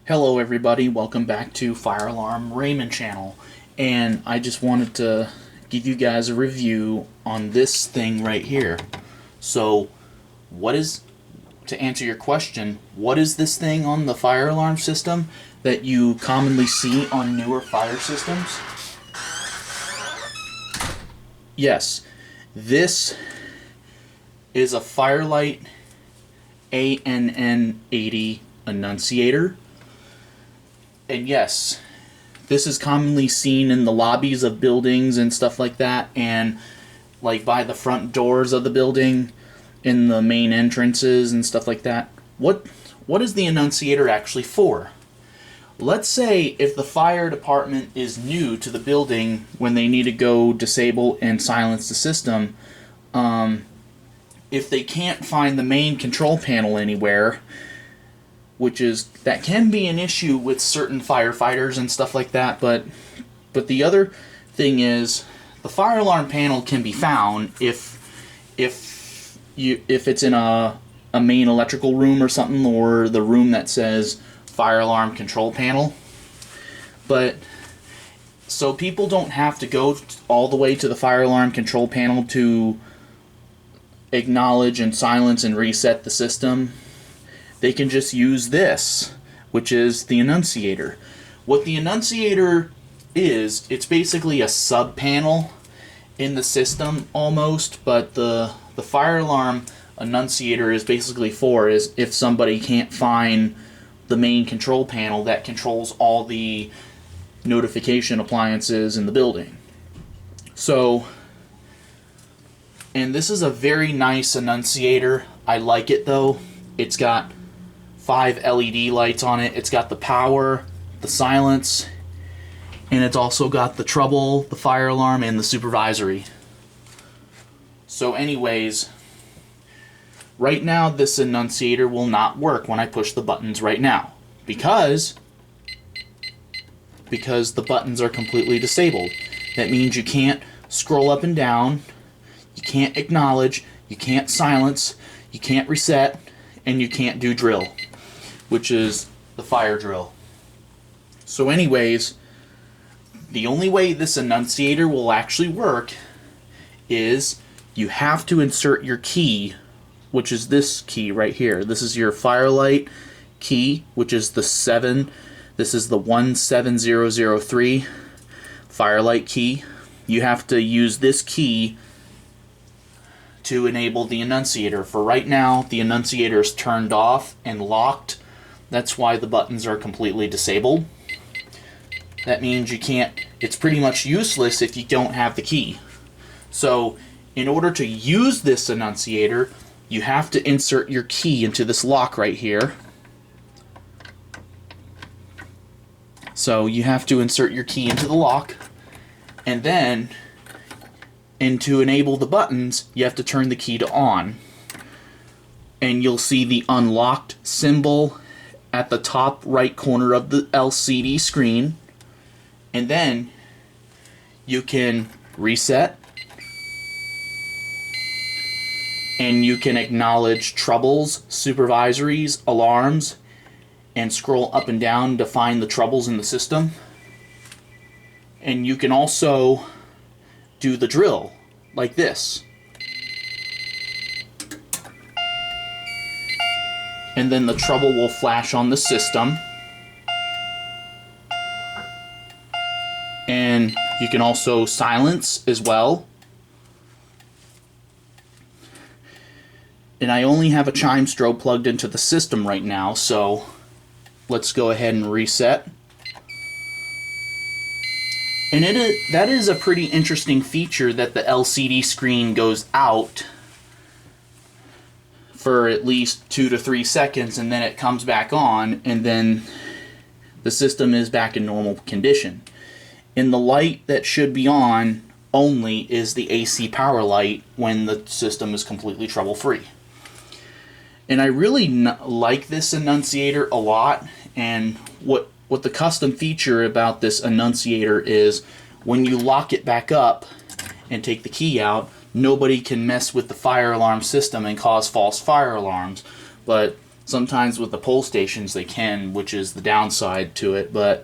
Hello everybody, welcome back to Fire Alarm Raymond channel, and I just wanted to give you guys a review on this thing right here. So to answer your question, what is this thing on the fire alarm system that you commonly see on newer fire systems? Yes, this is a Lite ANN-80 Annunciator. And yes, this is commonly seen in the lobbies of buildings and stuff like that, and like by the front doors of the building, in the main entrances and stuff like that. What is the Annunciator actually for? Let's say if the fire department is new to the building when they need to go disable and silence the system, if they can't find the main control panel anywhere, that can be an issue with certain firefighters and stuff like that, but the other thing is the fire alarm panel can be found if it's in a main electrical room or something, or the room that says fire alarm control panel. But so people don't have to go all the way to the fire alarm control panel to acknowledge and silence and reset the system. They can just use this, which is the Annunciator. What the Annunciator is, it's basically a sub-panel in the system almost, but the fire alarm Annunciator is basically is if somebody can't find the main control panel that controls all the notification appliances in the building. So, and this is a very nice Annunciator. I like it though. It's got 5 LED lights on it. It's got the power, the silence, and it's also got the trouble, the fire alarm, and the supervisory. So anyways, right now this Annunciator will not work when I push the buttons right now because the buttons are completely disabled. That means you can't scroll up and down, you can't acknowledge, you can't silence, you can't reset, and you can't do drill, which is the fire drill. So anyways, the only way this Annunciator will actually work is you have to insert your key, which is this key right here. This is your Firelight key, which is the 7. This is the 17003 Firelight key. You have to use this key to enable the Annunciator. For right now, the Annunciator is turned off and locked. That's why the buttons are completely disabled. That means you can't, it's pretty much useless if you don't have the key. So, in order to use this Annunciator, you have to insert your key into this lock right here. So, you have to insert your key into the lock, and then, to enable the buttons, you have to turn the key to on. And you'll see the unlocked symbol at the top right corner of the LCD screen, and then you can reset, and you can acknowledge troubles, supervisories, alarms, and scroll up and down to find the troubles in the system. And you can also do the drill like this. And then the trouble will flash on the system. And you can also silence as well. And I only have a chime strobe plugged into the system right now, so let's go ahead and reset. And that is a pretty interesting feature, that the LCD screen goes out for at least 2 to 3 seconds, and then it comes back on, and then the system is back in normal condition. And the light that should be on only is the AC power light when the system is completely trouble-free. And I really like this Annunciator a lot, and what the custom feature about this Annunciator is when you lock it back up and take the key out, nobody can mess with the fire alarm system and cause false fire alarms. But Sometimes with the pole stations they can, which is the downside to it. But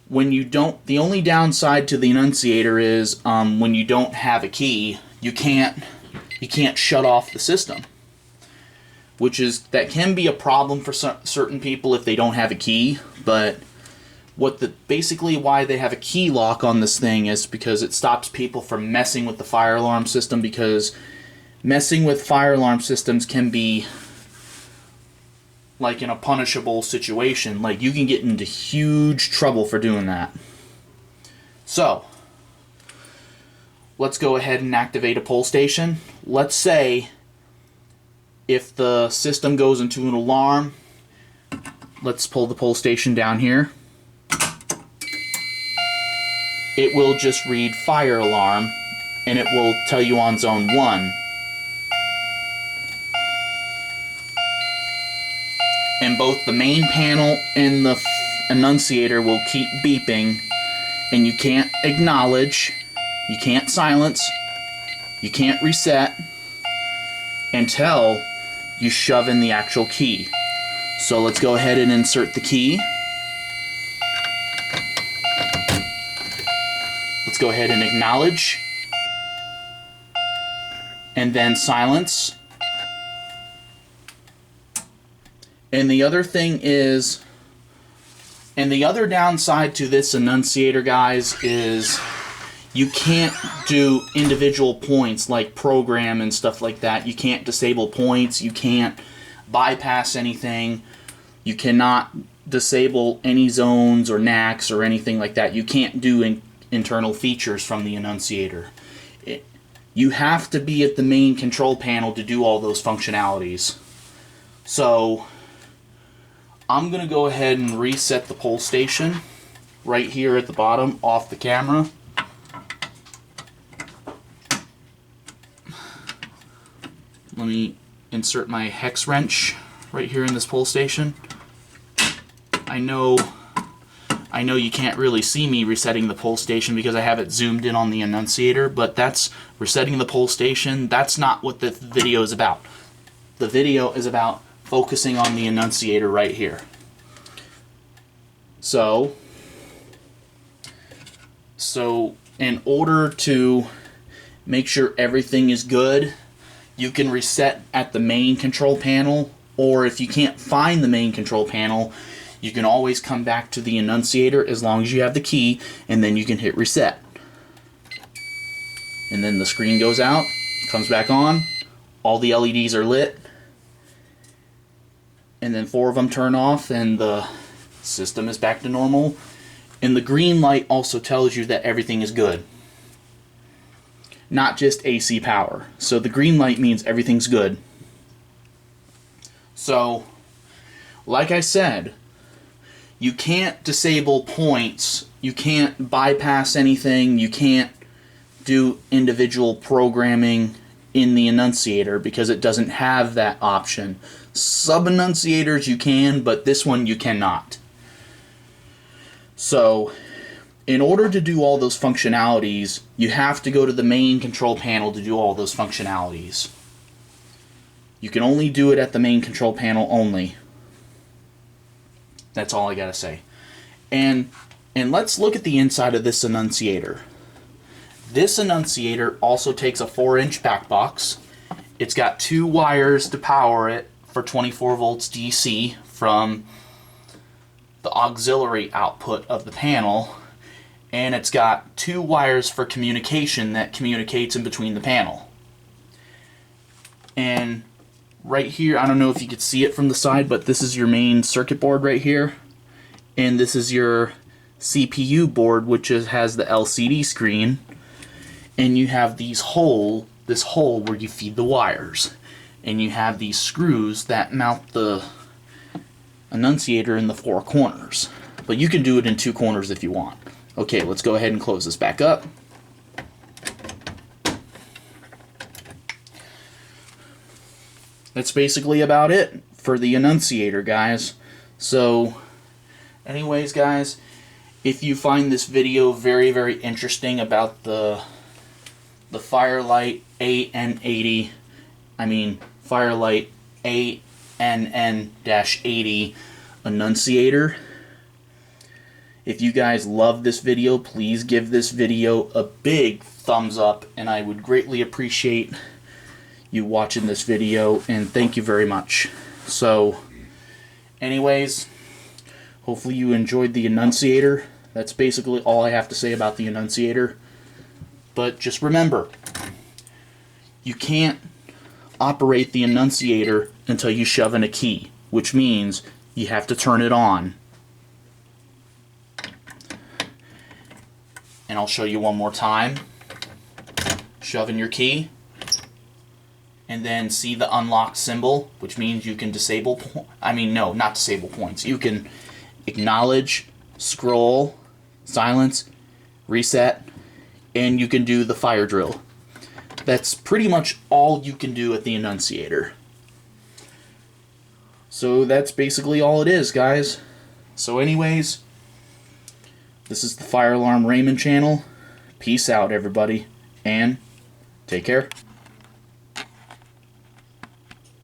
when you don't, the only downside to the Annunciator is when you don't have a key, you can't shut off the system, that can be a problem for certain people if they don't have a key. But basically why they have a key lock on this thing is because it stops people from messing with the fire alarm system, because messing with fire alarm systems can be like in a punishable situation. Like, you can get into huge trouble for doing that. So let's go ahead and activate a pole station. Let's say if the system goes into an alarm, let's pull the pole station down here. It will just read fire alarm, and it will tell you on zone 1. And both the main panel and the Annunciator will keep beeping, and you can't acknowledge, you can't silence, you can't reset until you shove in the actual key. So let's go ahead and insert the key. Let's go ahead and acknowledge, and then silence. And the other thing is, and the other downside to this Annunciator, guys, is you can't do individual points like program and stuff like that. You can't disable points, you can't bypass anything, you cannot disable any zones or NACs or anything like that. You can't do internal features from the Annunciator. You have to be at the main control panel to do all those functionalities. So I'm going to go ahead and reset the pole station right here at the bottom off the camera. Let me insert my hex wrench right here in this pole station. I know you can't really see me resetting the pole station because I have it zoomed in on the Annunciator, but that's resetting the pole station. That's not what the video is about. The video is about focusing on the Annunciator right here. So in order to make sure everything is good, you can reset at the main control panel, or if you can't find the main control panel, you can always come back to the Annunciator as long as you have the key, and then you can hit reset. And then the screen goes out, comes back on, all the LEDs are lit, and then 4 of them turn off, and the system is back to normal. And the green light also tells you that everything is good, not just AC power. So the green light means everything's good. So, like I said, you can't disable points, you can't bypass anything, you can't do individual programming in the Annunciator because it doesn't have that option. Sub-Annunciators you can, but this one you cannot. So, in order to do all those functionalities, you have to go to the main control panel to do all those functionalities. You can only do it at the main control panel only. That's all I gotta say. And let's look at the inside of this Annunciator. This Annunciator also takes a 4-inch back box. It's got 2 wires to power it for 24 volts DC from the auxiliary output of the panel, and it's got 2 wires for communication that communicates in between the panel. And right here, I don't know if you could see it from the side, but this is your main circuit board right here, and this is your CPU board, which has the LCD screen, and you have this hole where you feed the wires, and you have these screws that mount the Annunciator in the 4 corners, but you can do it in 2 corners if you want. Okay, let's go ahead and close this back up. That's basically about it for the Annunciator, guys. So anyways, guys, if you find this video very, very interesting about the Firelight AN-80, Lite ANN-80 Annunciator. If you guys love this video, please give this video a big thumbs up, and I would greatly appreciate you watching this video, and thank you very much. So anyways, hopefully you enjoyed the Annunciator. That's basically all I have to say about the Annunciator. But just remember, you can't operate the Annunciator until you shove in a key, which means you have to turn it on. And I'll show you one more time. Shove in your key, and then see the unlock symbol, which means you can disable, no, not disable points. You can acknowledge, scroll, silence, reset, and you can do the fire drill. That's pretty much all you can do at the Annunciator. So that's basically all it is, guys. So anyways, this is the Fire Alarm Raymond channel. Peace out, everybody, and take care.